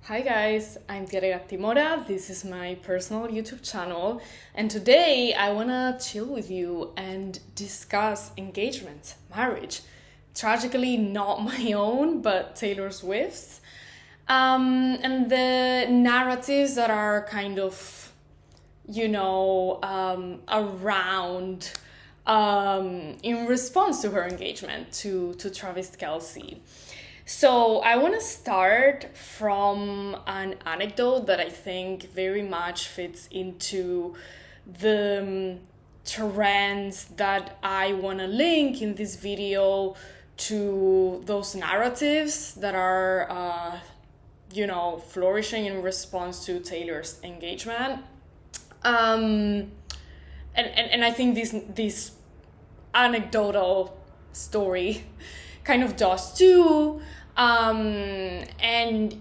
Hi guys, I'm Tiara Timora. This is my personal YouTube channel, and today I wanna chill with you and discuss engagement, marriage. Tragically, not my own, but Taylor Swift's. And the narratives that are kind of, around in response to her engagement to Travis Kelce. So I want to start from an anecdote that I think very much fits into the trends that I want to link in this video to those narratives that are, flourishing in response to Taylor's engagement. And I think this anecdotal story kind of does too. And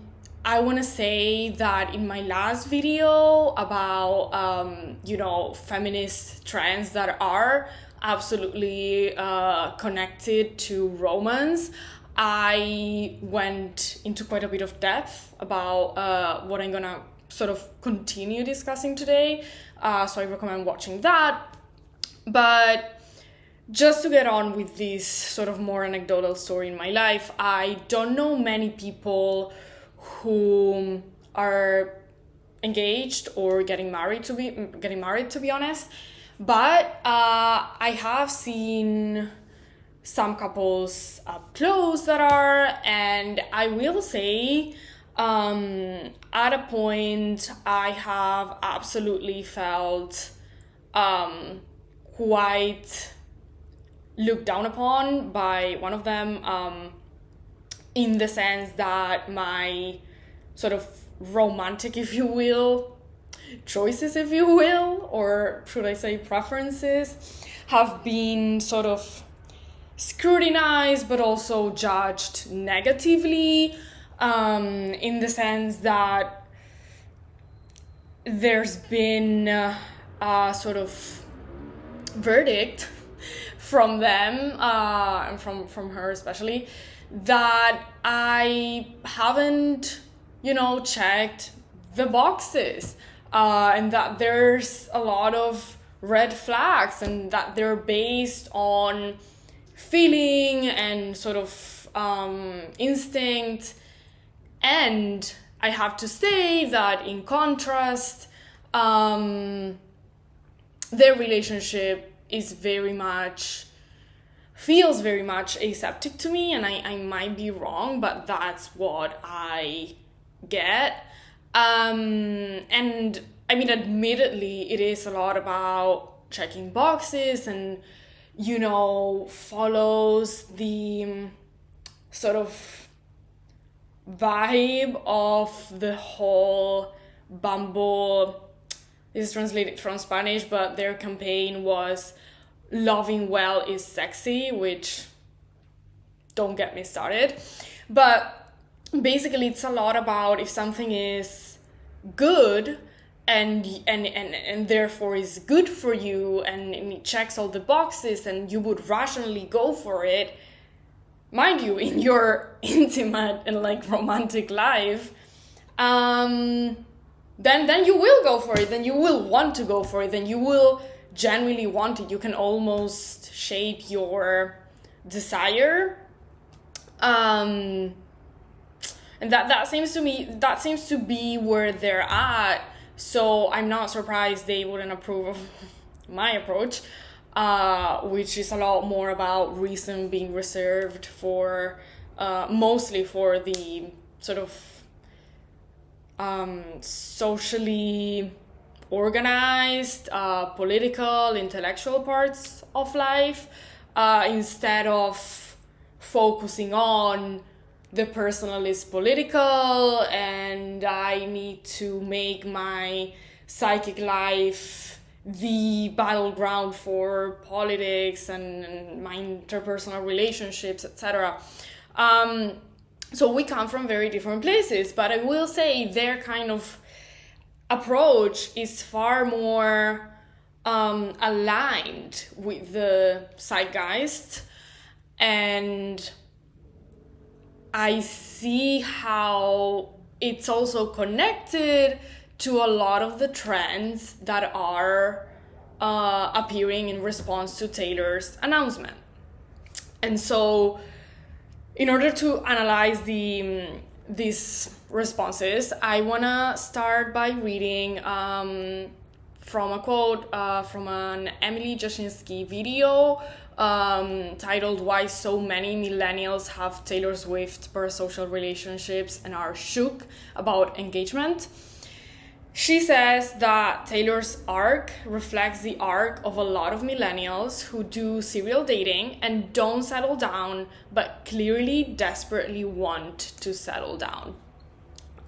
I want to say that in my last video about, feminist trends that are absolutely connected to romance, I went into quite a bit of depth about what I'm going to sort of continue discussing today. So I recommend watching that. But just to get on with this sort of more anecdotal story in my life, I don't know many people who are engaged or getting married to be honest. But I have seen some couples up close that are, and I will say at a point I have absolutely felt quite looked down upon by one of them, in the sense that my sort of romantic, if you will, choices, if you will, or should I say preferences, have been sort of scrutinized but also judged negatively, in the sense that there's been a sort of verdict from them, and from her especially, that I haven't, checked the boxes, and that there's a lot of red flags, and that they're based on feeling and sort of instinct. And I have to say that in contrast, their relationship feels very much aseptic to me, and I might be wrong, but that's what I get. And I mean, admittedly, it is a lot about checking boxes and, follows the sort of vibe of the whole Bumble. This is translated from Spanish, but their campaign was "Loving well is sexy," which, don't get me started. But basically, it's a lot about if something is good and therefore is good for you, and it checks all the boxes, and you would rationally go for it, mind you, in your intimate and romantic life, then you will go for it, then you will want to go for it, then you will genuinely want it. You can almost shape your desire, and that seems to be where they're at. So I'm not surprised they wouldn't approve of my approach, which is a lot more about reason being reserved for mostly for the sort of socially organized, political, intellectual parts of life, instead of focusing on the personal is political and I need to make my psychic life the battleground for politics and my interpersonal relationships, etc. So we come from very different places, but I will say their kind of approach is far more aligned with the zeitgeist, and I see how it's also connected to a lot of the trends that are appearing in response to Taylor's announcement. And so, in order to analyze these responses, I want to start by reading from a quote from an Emily Jashinsky video titled "Why So Many Millennials Have Taylor Swift Parasocial Relationships and Are Shook About Engagement." She says that Taylor's arc reflects the arc of a lot of millennials who do serial dating and don't settle down, but clearly desperately want to settle down.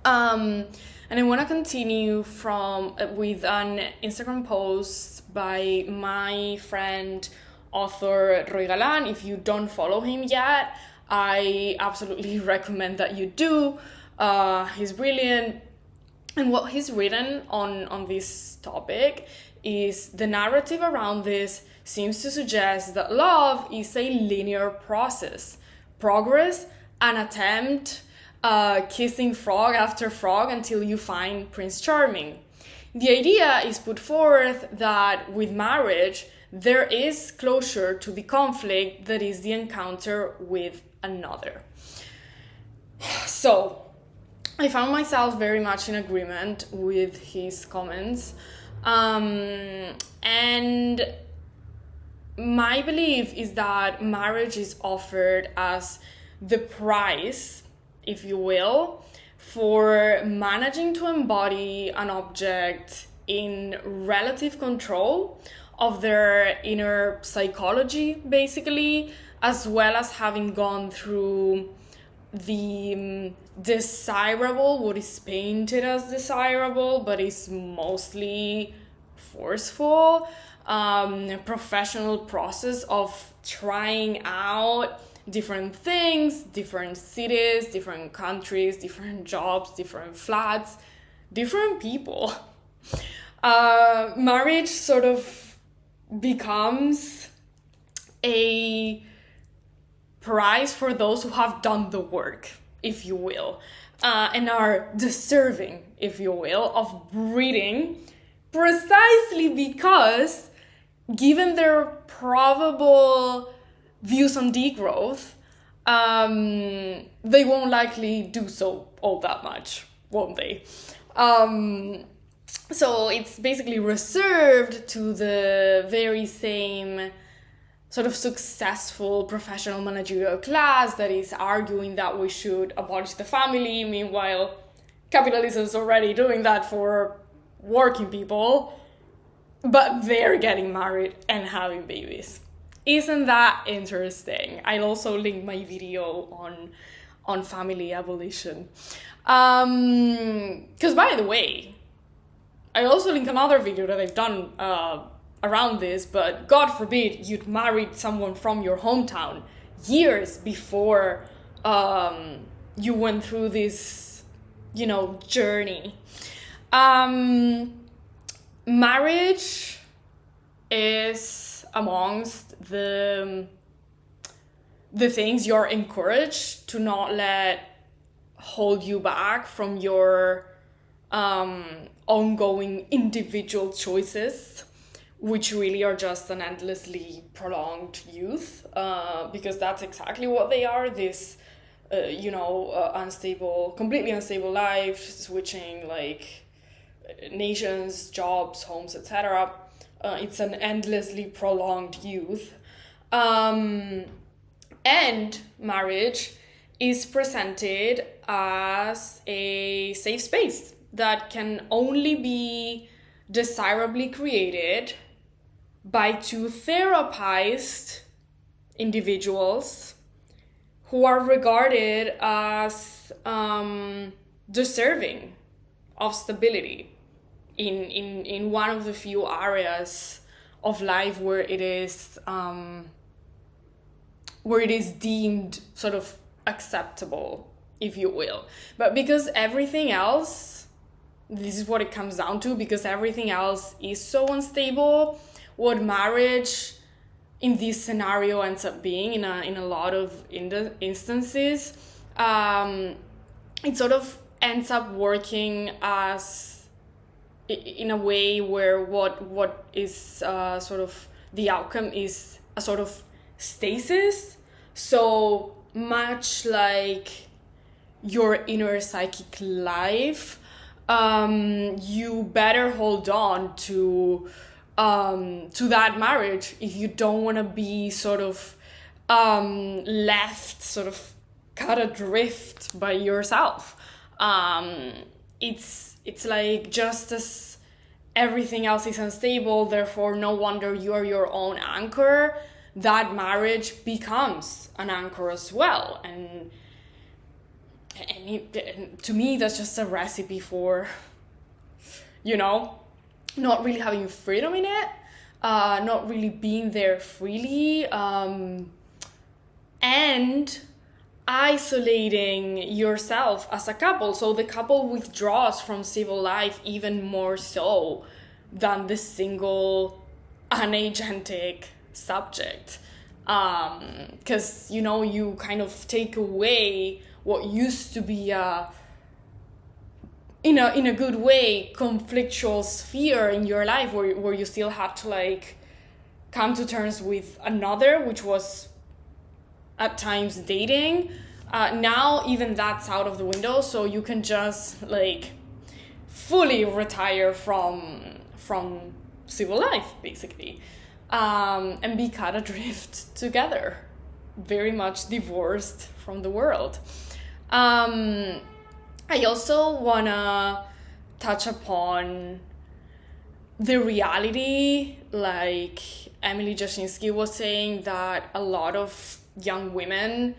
And I want to continue with an Instagram post by my friend, author Roy Galan. If you don't follow him yet, I absolutely recommend that you do. He's brilliant. And what he's written on this topic is the narrative around this seems to suggest that love is a linear process. Progress, an attempt, kissing frog after frog until you find Prince Charming. The idea is put forth that with marriage, there is closure to the conflict that is the encounter with another. So, I found myself very much in agreement with his comments. And my belief is that marriage is offered as the price, if you will, for managing to embody an object in relative control of their inner psychology, basically, as well as having gone through the desirable, what is painted as desirable, but is mostly forceful, professional process of trying out different things, different cities, different countries, different jobs, different flats, different people. Marriage sort of becomes a prize for those who have done the work, if you will, and are deserving, if you will, of breeding, precisely because, given their probable views on degrowth, they won't likely do so all that much, won't they? So it's basically reserved to the very same sort of successful professional managerial class that is arguing that we should abolish the family. Meanwhile, capitalism is already doing that for working people, but they're getting married and having babies. Isn't that interesting? I'll also link my video on family abolition. Because by the way, I also link another video that I've done around this, but God forbid you'd married someone from your hometown years before you went through this, journey. Marriage is amongst the things you're encouraged to not let hold you back from your ongoing individual choices, which really are just an endlessly prolonged youth, because that's exactly what they are. This, completely unstable life, switching nations, jobs, homes, etc. It's an endlessly prolonged youth. And marriage is presented as a safe space that can only be desirably created by two therapized individuals who are regarded as deserving of stability in one of the few areas of life where it is deemed sort of acceptable, if you will. But because everything else, this is what it comes down to, because everything else is so unstable, what marriage in this scenario ends up being in a lot of instances, it sort of ends up working as in a way where what is sort of the outcome is a sort of stasis. So much like your inner psychic life, you better hold on to that marriage if you don't want to be sort of left, sort of cut adrift by yourself. It's like, just as everything else is unstable, therefore no wonder you're your own anchor, that marriage becomes an anchor as well. And to me, that's just a recipe for, not really having freedom in it, not really being there freely, and isolating yourself as a couple. So the couple withdraws from civil life even more so than the single unagentic subject, because you kind of take away what used to be in a good way conflictual sphere in your life, where you still had to like come to terms with another, which was at times dating. Now even that's out of the window, so you can just like fully retire from civil life, basically, and be cut adrift together, very much divorced from the world. I also wanna touch upon the reality, like Emily Jashinsky was saying, that a lot of young women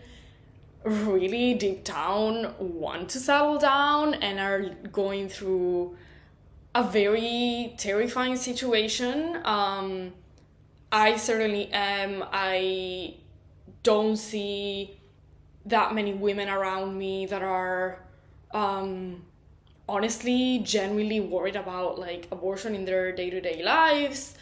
really deep down want to settle down and are going through a very terrifying situation. I certainly am. I don't see that many women around me that are honestly genuinely worried about like abortion in their day-to-day lives.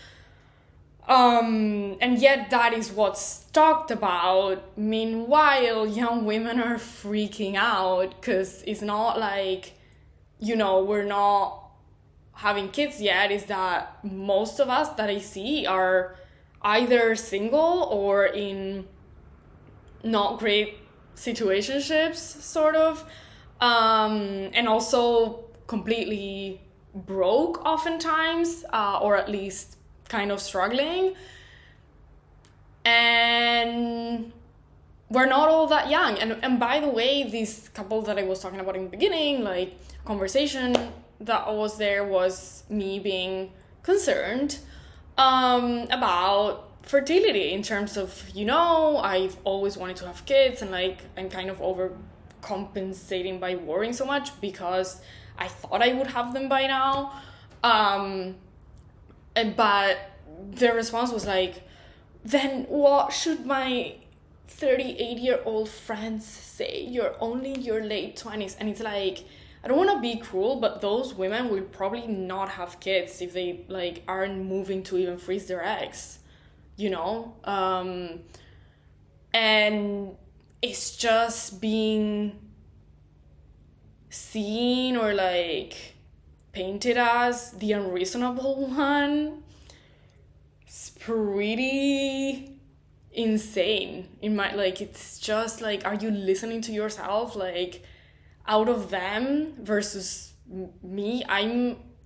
And yet that is what's talked about. Meanwhile, young women are freaking out because it's not like, we're not having kids yet. Is that most of us that I see are either single or in not great situationships, sort of, and also completely broke oftentimes, or at least kind of struggling. And we're not all that young. And by the way, this couple that I was talking about in the beginning, like conversation that was there was me being concerned about fertility, in terms of, I've always wanted to have kids, and like I'm kind of overcompensating by worrying so much because I thought I would have them by now. But the response was like, then what should my 38-year-old friends say? You're only in your late 20s. And it's like, I don't want to be cruel, but those women will probably not have kids if they like aren't moving to even freeze their eggs, and it's just being seen or like painted as the unreasonable one. It's pretty insane in my, like, it's just like, are you listening to yourself? Like, out of them versus me,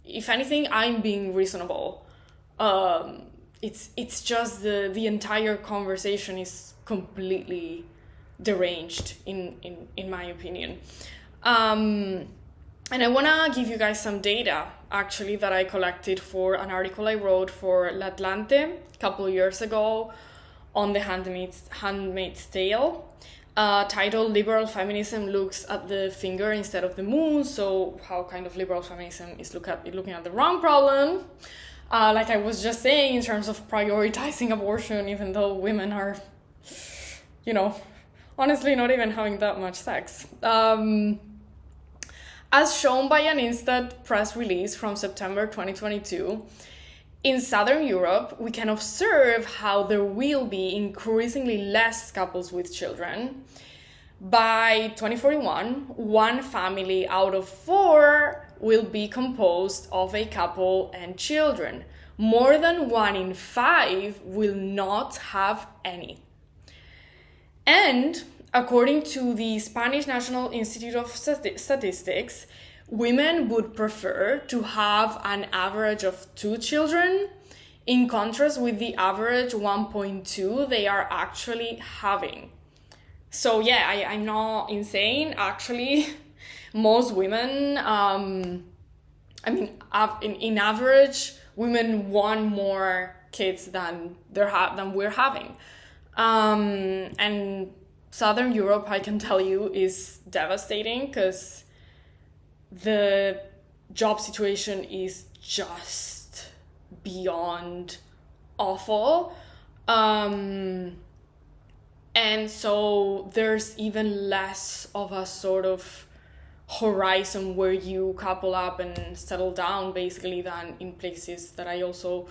if anything, I'm being reasonable. It's just the entire conversation is completely deranged in my opinion. And I want to give you guys some data, actually, that I collected for an article I wrote for L'Atlante a couple of years ago on the Handmaid's Tale, titled "Liberal Feminism Looks at the Finger Instead of the Moon." So how kind of liberal feminism is looking at the wrong problem. Like I was just saying, in terms of prioritizing abortion, even though women are, honestly not even having that much sex. As shown by an instant press release from September 2022, in Southern Europe, we can observe how there will be increasingly less couples with children. By 2041, one family out of four will be composed of a couple and children. More than 1 in 5 will not have any. And according to the Spanish National Institute of Statistics, women would prefer to have an average of 2 children, in contrast with the average 1.2 they are actually having. So yeah, I'm not insane. Actually, most women, in average, women want more kids than we're having. And Southern Europe, I can tell you, is devastating because the job situation is just beyond awful. And so there's even less of a sort of horizon where you couple up and settle down, basically, than in places that I also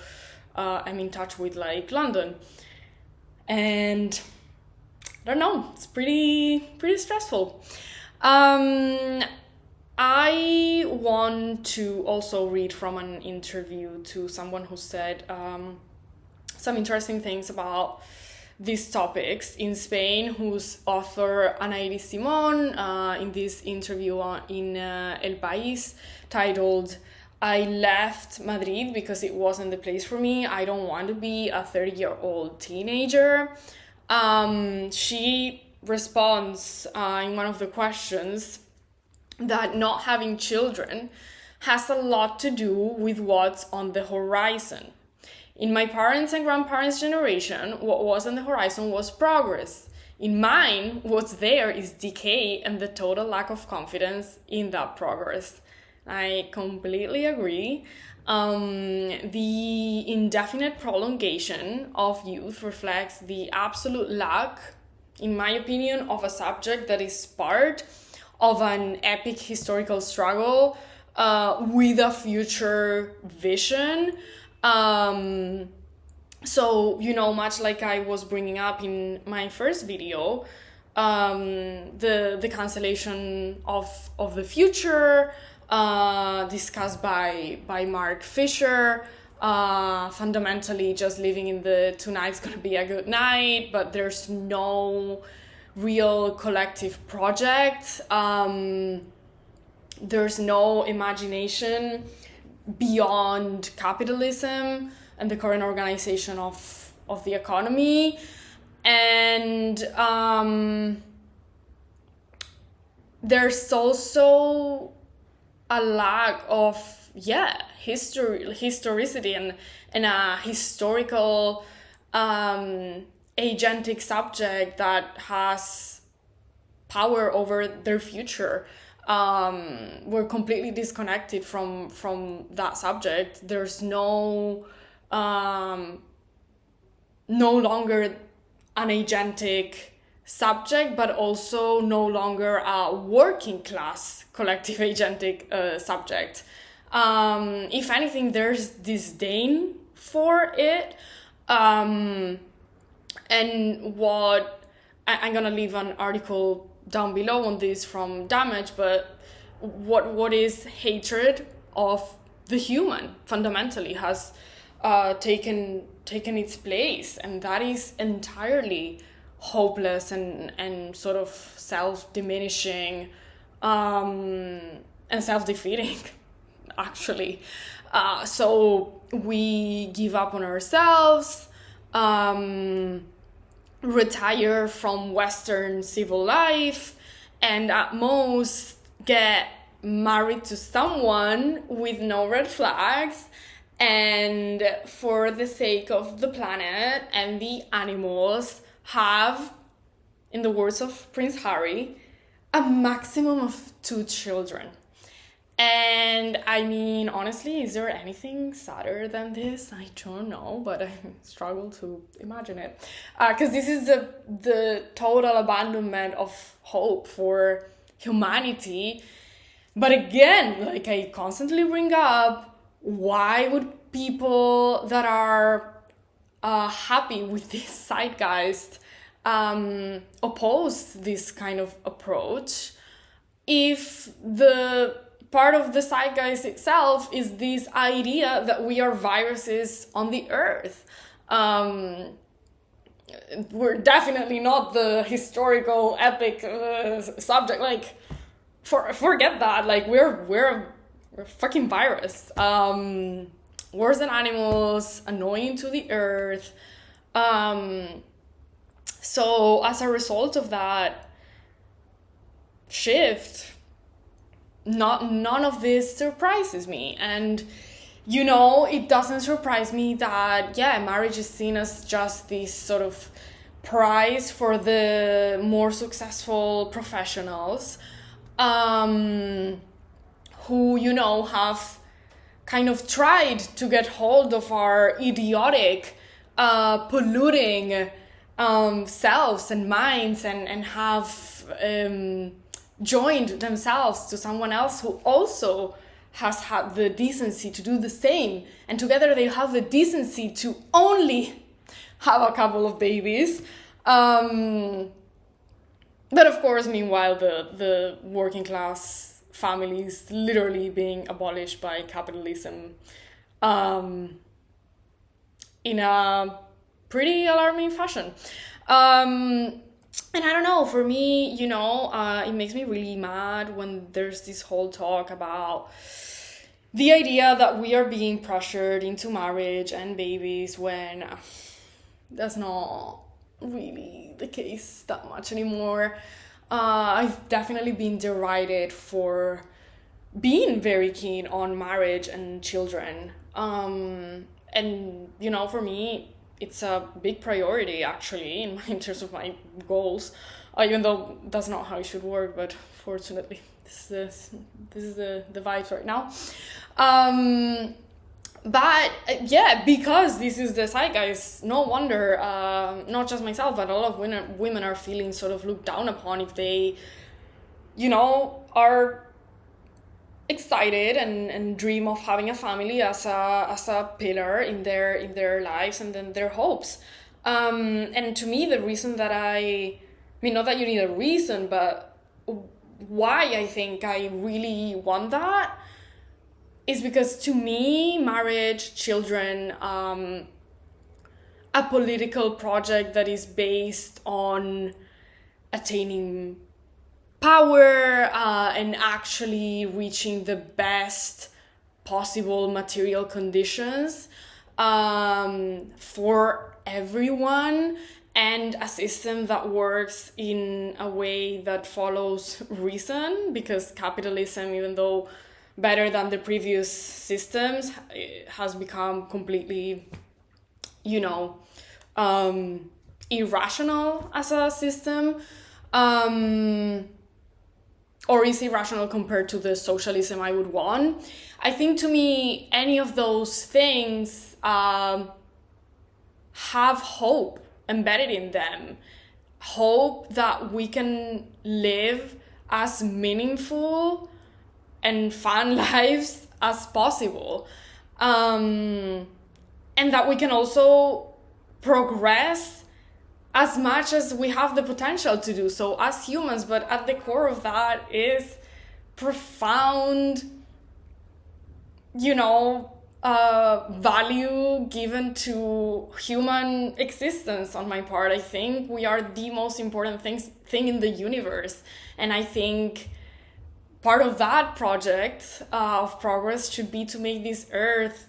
am in touch with, like London. And I don't know, it's pretty stressful. I want to also read from an interview to someone who said some interesting things about these topics in Spain, whose author Anaïris Simon, in this interview in El País, titled "I left Madrid because it wasn't the place for me. I don't want to be a 30-year-old teenager." She responds in one of the questions that not having children has a lot to do with what's on the horizon. In my parents' and grandparents' generation, what was on the horizon was progress. In mine, what's there is decay and the total lack of confidence in that progress. I completely agree. The indefinite prolongation of youth reflects the absolute lack, in my opinion, of a subject that is part of an epic historical struggle with a future vision. So, much like I was bringing up in my first video, the cancellation of the future, discussed by Mark Fisher, fundamentally just living in the tonight's gonna be a good night, but there's no real collective project. There's no imagination beyond capitalism and the current organization of the economy. And there's also a lack of historicity and a historical agentic subject that has power over their future. We're completely disconnected from that subject. There's no longer an agentic subject, but also no longer a working class collective agentic subject. If anything, there's disdain for it. And what I'm gonna leave an article down below on this from Damage, but what is hatred of the human fundamentally has taken its place, and that is entirely hopeless and sort of self-diminishing and self-defeating, actually. So we give up on ourselves, retire from Western civil life, and at most get married to someone with no red flags, and for the sake of the planet and the animals have, in the words of Prince Harry, a maximum of 2 children. And I mean, honestly, is there anything sadder than this? I don't know, but I struggle to imagine it. Because this is the total abandonment of hope for humanity. But again, like I constantly bring up, why would people that are happy with this zeitgeist oppose this kind of approach if the part of the zeitgeist itself is this idea that we are viruses on the earth. We're definitely not the historical epic subject. Like, forget that. Like, we're a fucking virus. Worse than animals, annoying to the earth. So as a result of that shift, none of this surprises me. And it doesn't surprise me that marriage is seen as just this sort of prize for the more successful professionals who have kind of tried to get hold of our idiotic polluting selves and minds and have joined themselves to someone else who also has had the decency to do the same, and together they have the decency to only have a couple of babies. But of course, meanwhile, the working class families literally being abolished by capitalism in a pretty alarming fashion. And I don't know, for me, it makes me really mad when there's this whole talk about the idea that we are being pressured into marriage and babies when that's not really the case that much anymore. I've definitely been derided for being very keen on marriage and children. And, for me, it's a big priority, actually, in terms of my goals, even though that's not how it should work, but fortunately, this is the vibes right now. But because this is the zeitgeist, no wonder, not just myself, but a lot of women are feeling sort of looked down upon if they, are excited and dream of having a family as a pillar in their lives and then their hopes. And to me, the reason that not that you need a reason, but why I think I really want that is because to me, marriage, children, a political project that is based on attaining power and actually reaching the best possible material conditions for everyone, and a system that works in a way that follows reason, because capitalism, even though better than the previous systems, has become completely, irrational as a system. Or is irrational compared to the socialism I would want. I think, to me, any of those things have hope embedded in them. Hope that we can live as meaningful and fun lives as possible. And that we can also progress as much as we have the potential to do so as humans, but at the core of that is profound, value given to human existence on my part. I think we are the most important thing in the universe. And I think part of that project of progress should be to make this earth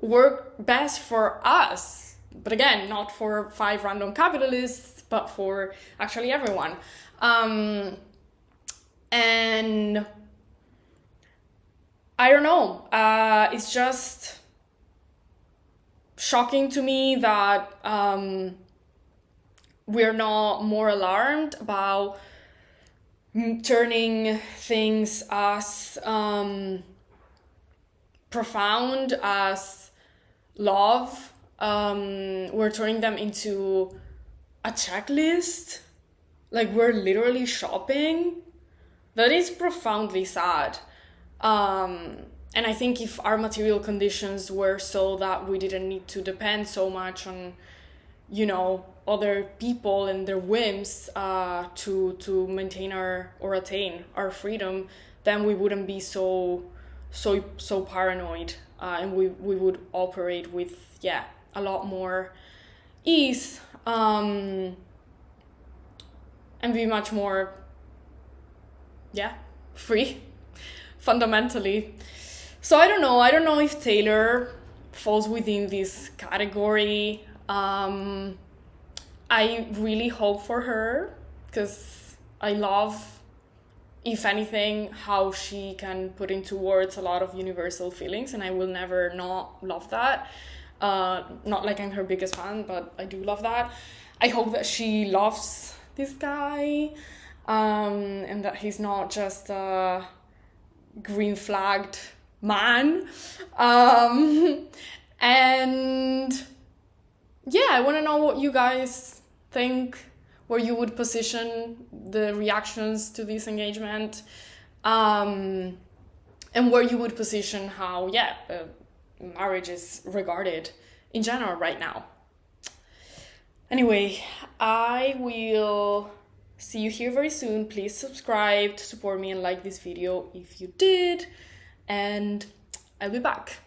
work best for us. But again, not for 5 random capitalists, but for actually everyone. And I don't know, it's just shocking to me that we're not more alarmed about turning things as profound as love. We're turning them into a checklist. Like, we're literally shopping. That is profoundly sad. And I think if our material conditions were so that we didn't need to depend so much on, other people and their whims to maintain or attain our freedom, then we wouldn't be so paranoid, and we would operate with a lot more ease, and be much more free fundamentally. So I don't know if Taylor falls within this category. I really hope for her, because I love, if anything, how she can put into words a lot of universal feelings, and I will never not love that. Not like I'm her biggest fan, but I do love that. I hope that she loves this guy, and that he's not just a green flagged man. And I want to know what you guys think, where you would position the reactions to this engagement, and where you would position how marriage is regarded in general right now. Anyway, I will see you here very soon. Please subscribe to support me and like this video if you did, and I'll be back.